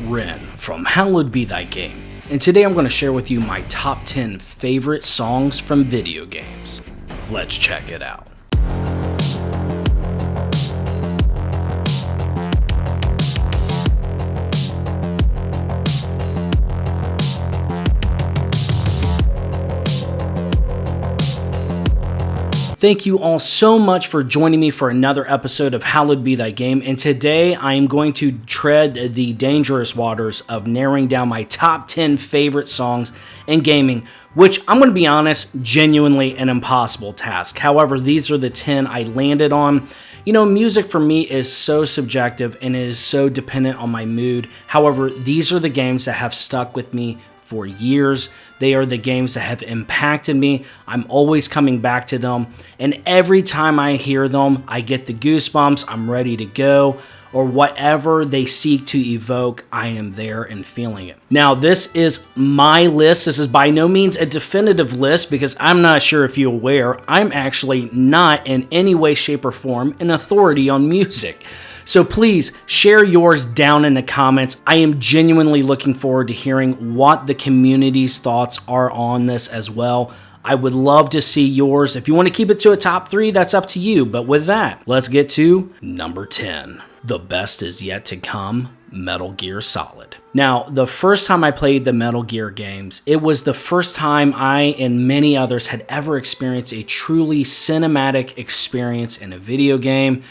Ren from Hallowed Be Thy Game, and today I'm going to share with you my top 10 favorite songs from video games. Let's check it out. Thank you all so much for joining me for another episode of Hallowed Be Thy Game, and today I am going to tread the dangerous waters of narrowing down my top 10 favorite songs in gaming, which I'm going to be honest, genuinely an impossible task. However, these are the 10 I landed on. You know, music for me is so subjective and it is so dependent on my mood. However, these are the games that have stuck with me for years. They are the games that have impacted me. I'm always coming back to them, and every time I hear them, I get the goosebumps. I'm ready to go, or whatever they seek to evoke, I am there and feeling it. Now, this is my list. This is by no means a definitive list because I'm not sure if you're aware, I'm actually not in any way, shape, or form an authority on music. So please share yours down in the comments. I am genuinely looking forward to hearing what the community's thoughts are on this as well. I would love to see yours. If you want to keep it to a top 3, that's up to you. But with that, let's get to number 10. The best is yet to come, Metal Gear Solid. Now, the first time I played the Metal Gear games, it was the first time I and many others had ever experienced a truly cinematic experience in a video game.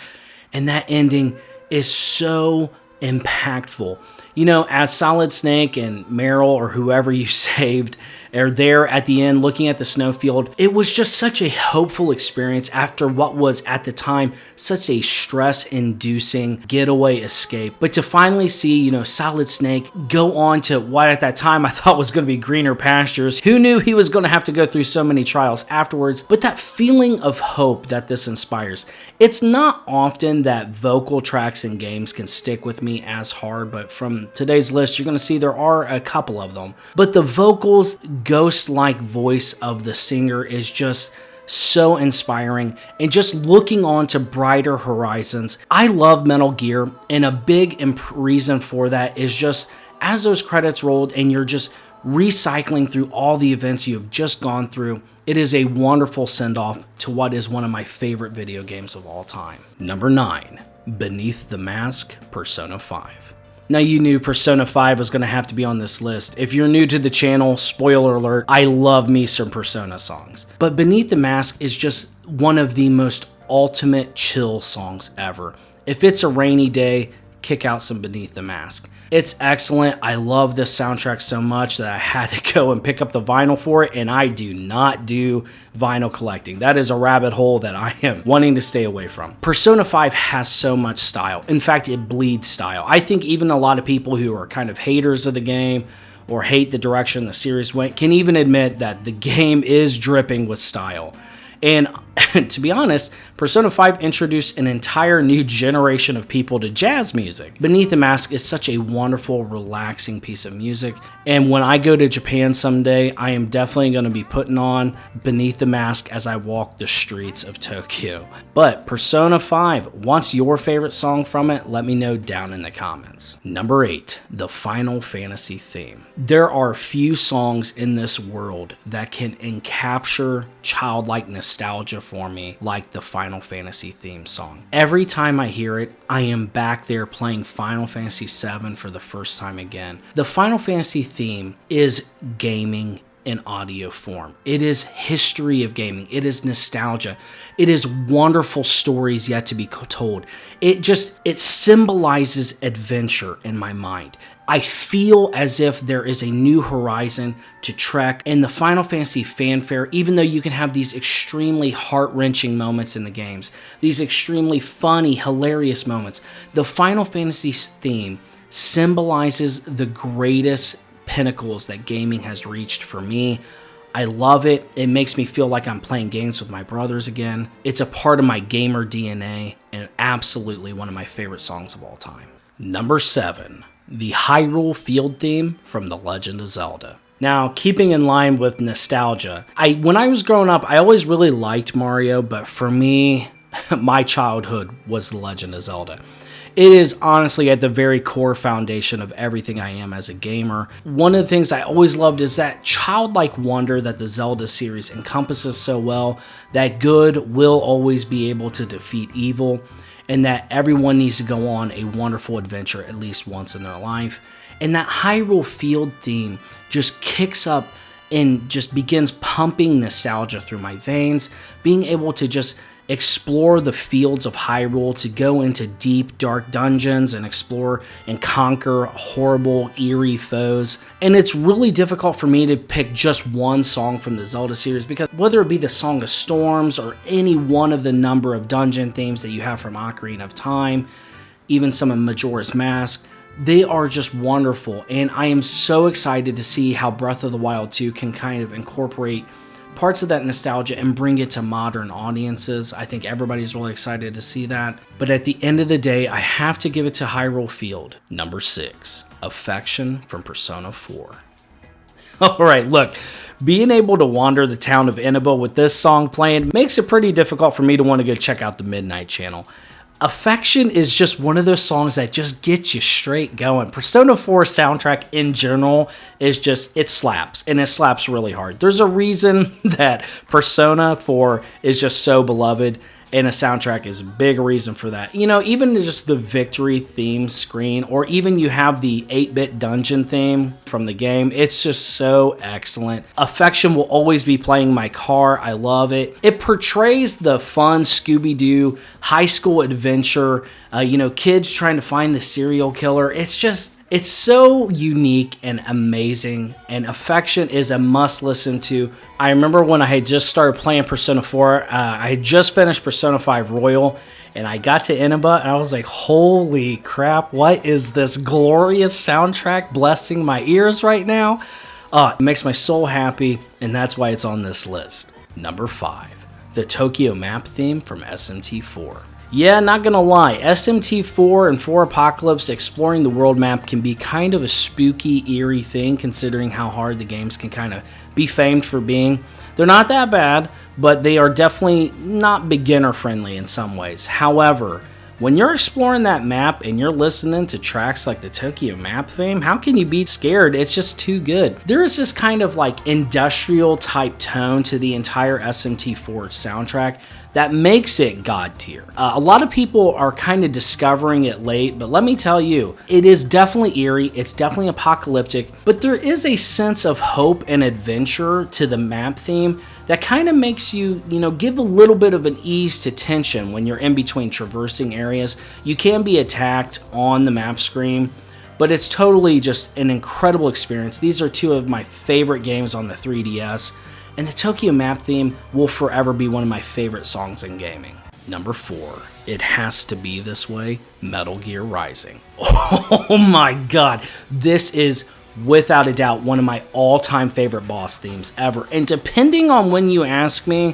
And that ending is so impactful. You know, as Solid Snake and Meryl or whoever you saved are there at the end looking at the snowfield, it was just such a hopeful experience after what was at the time such a stress-inducing getaway escape. But to finally see, you know, Solid Snake go on to what at that time I thought was going to be greener pastures. Who knew he was going to have to go through so many trials afterwards? But that feeling of hope that this inspires. It's not often that vocal tracks in games can stick with me as hard, but from today's list, you're going to see there are a couple of them. But the vocals, ghost-like voice of the singer is just so inspiring, and just looking on to brighter horizons. I love Metal Gear, and a big reason for that is just as those credits rolled and you're just recycling through all the events you have just gone through, it is a wonderful send-off to what is one of my favorite video games of all time. Number 9, Beneath the Mask, Persona 5. Now, you knew Persona 5 was going to have to be on this list. If you're new to the channel, spoiler alert, I love me some Persona songs. But Beneath the Mask is just one of the most ultimate chill songs ever. If it's a rainy day, kick out some Beneath the Mask. It's excellent. I love this soundtrack so much that I had to go and pick up the vinyl for it, and I do not do vinyl collecting. That is a rabbit hole that I am wanting to stay away from. Persona 5 has so much style. In fact, it bleeds style. I think even a lot of people who are kind of haters of the game or hate the direction the series went can even admit that the game is dripping with style. And to be honest, Persona 5 introduced an entire new generation of people to jazz music. Beneath the Mask is such a wonderful, relaxing piece of music. And when I go to Japan someday, I am definitely going to be putting on Beneath the Mask as I walk the streets of Tokyo. But Persona 5, what's your favorite song from it? Let me know down in the comments. Number 8, the Final Fantasy theme. There are few songs in this world that can encapture childlike nostalgia for me like the Final Fantasy theme song. Every time I hear it, I am back there playing Final Fantasy VII for the first time again. The Final Fantasy theme is gaming in audio form. It is history of gaming. It is nostalgia. It is wonderful stories yet to be told. It symbolizes adventure in my mind. I feel as if there is a new horizon to trek, and the Final Fantasy fanfare, even though you can have these extremely heart-wrenching moments in the games, these extremely funny, hilarious moments, the Final Fantasy theme symbolizes the greatest pinnacles that gaming has reached for me. I love it. It makes me feel like I'm playing games with my brothers again. It's a part of my gamer DNA, and absolutely one of my favorite songs of all time. Number 7. The Hyrule Field theme from The Legend of Zelda. Now, keeping in line with nostalgia, when I was growing up, I always really liked Mario, but for me, my childhood was The Legend of Zelda. It is honestly at the very core foundation of everything I am as a gamer. One of the things I always loved is that childlike wonder that the Zelda series encompasses so well, that good will always be able to defeat evil, and that everyone needs to go on a wonderful adventure at least once in their life. And that Hyrule Field theme just kicks up and just begins pumping nostalgia through my veins, being able to just explore the fields of Hyrule, to go into deep, dark dungeons and explore and conquer horrible, eerie foes. And it's really difficult for me to pick just one song from the Zelda series, because whether it be the Song of Storms or any one of the number of dungeon themes that you have from Ocarina of Time, even some of Majora's Mask, they are just wonderful. And I am so excited to see how Breath of the Wild 2 can kind of incorporate parts of that nostalgia and bring it to modern audiences. I think everybody's really excited to see that. But at the end of the day, I have to give it to Hyrule Field. Number 6, Affection from Persona 4. Alright, look, being able to wander the town of Inaba with this song playing makes it pretty difficult for me to want to go check out the Midnight Channel. Affection is just one of those songs that just gets you straight going. Persona 4 soundtrack in general is just, it slaps, and it slaps really hard. There's a reason that Persona 4 is just so beloved, and a soundtrack is a big reason for that. You know, even just the victory theme screen, or even you have the 8-bit dungeon theme from the game, it's just so excellent. Affection will always be playing in my car. I love it. It portrays the fun Scooby-Doo high school adventure, kids trying to find the serial killer. It's so unique and amazing, and Affection is a must listen to. I remember when I had just started playing Persona 4, I had just finished Persona 5 Royal, and I got to Inaba, and I was like, holy crap, what is this glorious soundtrack blessing my ears right now? It makes my soul happy, and that's why it's on this list. Number 5, the Tokyo map theme from SMT4. Yeah, not gonna lie, SMT4 and 4 Apocalypse exploring the world map can be kind of a spooky, eerie thing, considering how hard the games can kind of be famed for being. They're not that bad, but they are definitely not beginner friendly in some ways. However, when you're exploring that map and you're listening to tracks like the Tokyo map theme, how can you be scared? It's just too good. There is this kind of like industrial type tone to the entire SMT4 soundtrack that makes it god tier. A lot of people are kind of discovering it late, but let me tell you, it is definitely eerie, it's definitely apocalyptic, but there is a sense of hope and adventure to the map theme that kind of makes you, give a little bit of an ease to tension when you're in between traversing areas. You can be attacked on the map screen, but it's totally just an incredible experience. These are two of my favorite games on the 3DS. And the Tokyo map theme will forever be one of my favorite songs in gaming. Number 4, It Has to Be This Way, Metal Gear Rising. Oh my god, this is without a doubt one of my all-time favorite boss themes ever. And depending on when you ask me,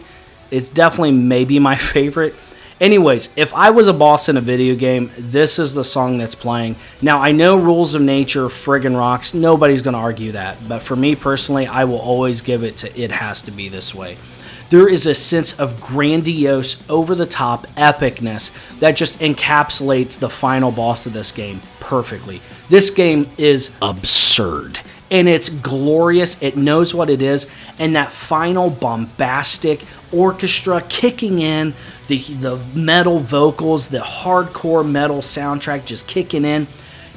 it's definitely maybe my favorite. Anyways, if I was a boss in a video game, this is the song that's playing. Now, I know Rules of Nature friggin' rocks. Nobody's going to argue that. But for me personally, I will always give it to It Has to Be This Way. There is a sense of grandiose, over-the-top epicness that just encapsulates the final boss of this game perfectly. This game is absurd. And it's glorious. It knows what it is. And that final bombastic orchestra kicking in, the metal vocals, the hardcore metal soundtrack just kicking in.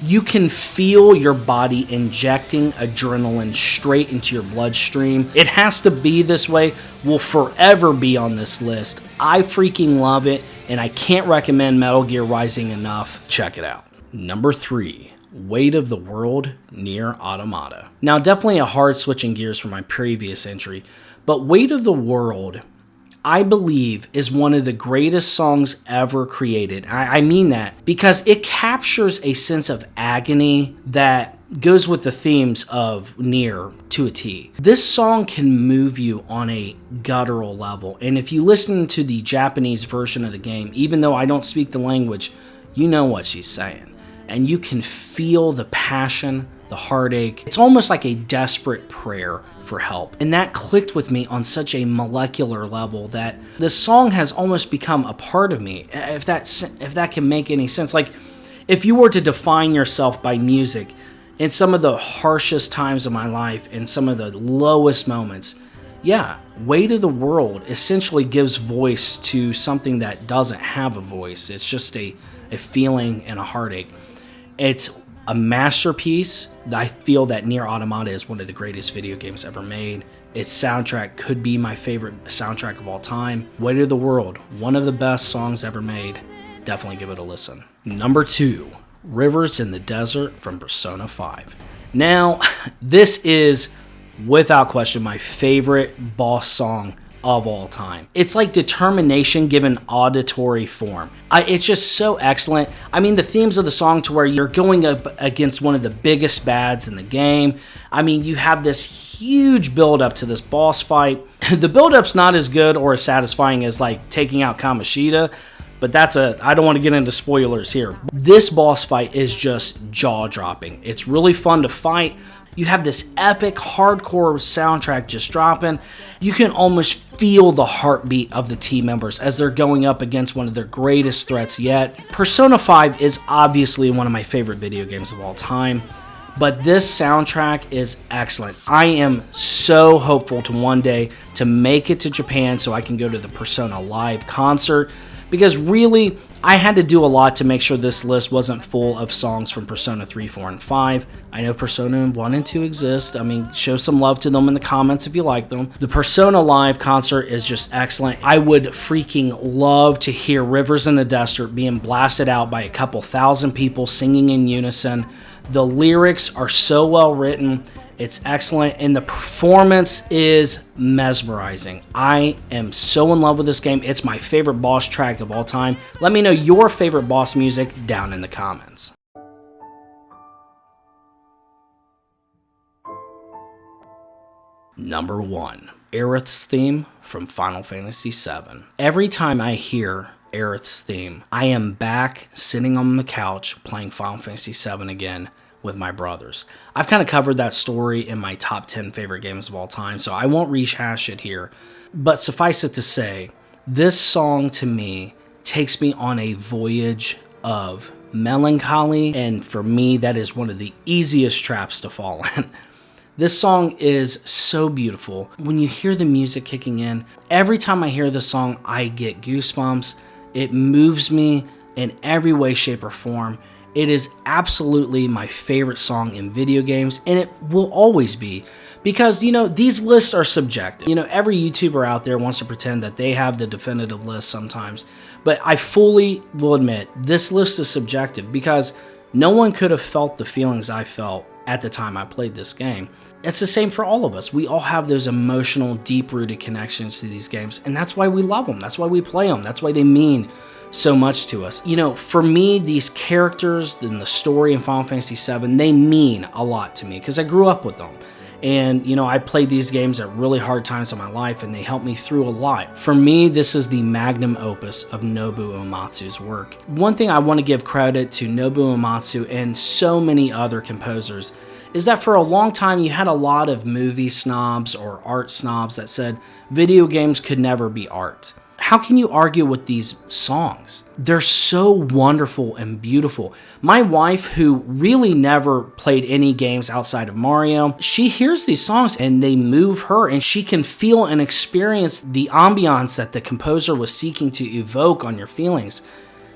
You can feel your body injecting adrenaline straight into your bloodstream. It Has to Be This Way will forever be on this list. I freaking love it, and I can't recommend Metal Gear Rising enough. Check it out. Number 3. Weight of the World, Nier Automata. Now, definitely a hard switching gears from my previous entry, but Weight of the World, I believe, is one of the greatest songs ever created. I mean that because it captures a sense of agony that goes with the themes of Nier to a T. This song can move you on a guttural level, and if you listen to the Japanese version of the game, even though I don't speak the language, you know what she's saying. And you can feel the passion, the heartache. It's almost like a desperate prayer for help. And that clicked with me on such a molecular level that this song has almost become a part of me, if that can make any sense. Like, If you were to define yourself by music in some of the harshest times of my life and some of the lowest moments, yeah, Weight of the World essentially gives voice to something that doesn't have a voice. It's just a feeling and a heartache. It's a masterpiece. I feel that Nier Automata is one of the greatest video games ever made. Its soundtrack could be my favorite soundtrack of all time. Weight of the World, one of the best songs ever made. Definitely give it a listen. Number 2, Rivers in the Desert from Persona 5. Now, this is without question my favorite boss song of all time. It's like determination given auditory form. It's just so excellent. I mean, the themes of the song to where you're going up against one of the biggest bads in the game. I mean, you have this huge build up to this boss fight. The build up's not as good or as satisfying as like taking out Kamoshida, but I don't want to get into spoilers here. This boss fight is just jaw-dropping. It's really fun to fight. You have this epic hardcore soundtrack just dropping. You can almost feel the heartbeat of the team members as they're going up against one of their greatest threats yet. Persona 5 is obviously one of my favorite video games of all time, but this soundtrack is excellent. I am so hopeful to one day to make it to Japan so I can go to the Persona Live concert, because really, I had to do a lot to make sure this list wasn't full of songs from Persona 3, 4, and 5. I know Persona 1 and 2 exist. I mean, show some love to them in the comments if you like them. The Persona Live concert is just excellent. I would freaking love to hear Rivers in the Desert being blasted out by a couple thousand people singing in unison. The lyrics are so well written. It's excellent, and the performance is mesmerizing. I am so in love with this game. It's my favorite boss track of all time. Let me know your favorite boss music down in the comments. Number 1, Aerith's theme from Final Fantasy VII. Every time I hear Aerith's theme, I am back sitting on the couch playing Final Fantasy VII again with my brothers. I've kind of covered that story in my top 10 favorite games of all time, so I won't rehash it here. But suffice it to say, this song to me takes me on a voyage of melancholy, and for me, that is one of the easiest traps to fall in. This song is so beautiful. When you hear the music kicking in, every time I hear this song, I get goosebumps. It moves me in every way, shape, or form. It is absolutely my favorite song in video games, and it will always be, because, you know, these lists are subjective. You know, every YouTuber out there wants to pretend that they have the definitive list sometimes, but I fully will admit this list is subjective because no one could have felt the feelings I felt at the time I played this game. It's the same for all of us. We all have those emotional, deep-rooted connections to these games, and that's why we love them. That's why we play them. That's why they mean so much to us. You know, for me, these characters and the story in Final Fantasy VII, they mean a lot to me because I grew up with them. And, you know, I played these games at really hard times in my life, and they helped me through a lot. For me, this is the magnum opus of Nobuo Uematsu's work. One thing I want to give credit to Nobuo Uematsu and so many other composers is that for a long time you had a lot of movie snobs or art snobs that said video games could never be art. How can you argue with these songs? They're so wonderful and beautiful. My wife, who really never played any games outside of Mario, she hears these songs and they move her, and she can feel and experience the ambiance that the composer was seeking to evoke on your feelings.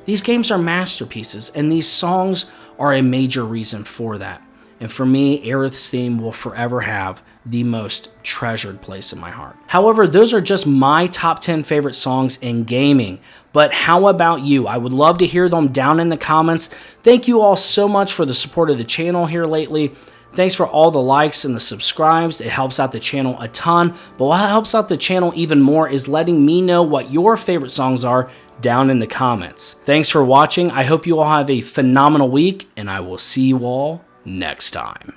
These games are masterpieces, and these songs are a major reason for that. And for me, Aerith's theme will forever have the most treasured place in my heart. However, those are just my top 10 favorite songs in gaming. But how about you? I would love to hear them down in the comments. Thank you all so much for the support of the channel here lately. Thanks for all the likes and the subscribes. It helps out the channel a ton. But what helps out the channel even more is letting me know what your favorite songs are down in the comments. Thanks for watching. I hope you all have a phenomenal week, and I will see you all next time.